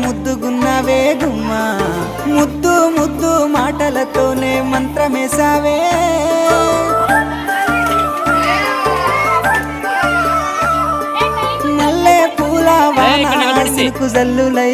ముద్దుగున్నవే గుమ్మా ముద్దు ముద్దు మాటలతోనే మంత్రమేసావే మల్లె పూల వాన సిలుకు జల్లులై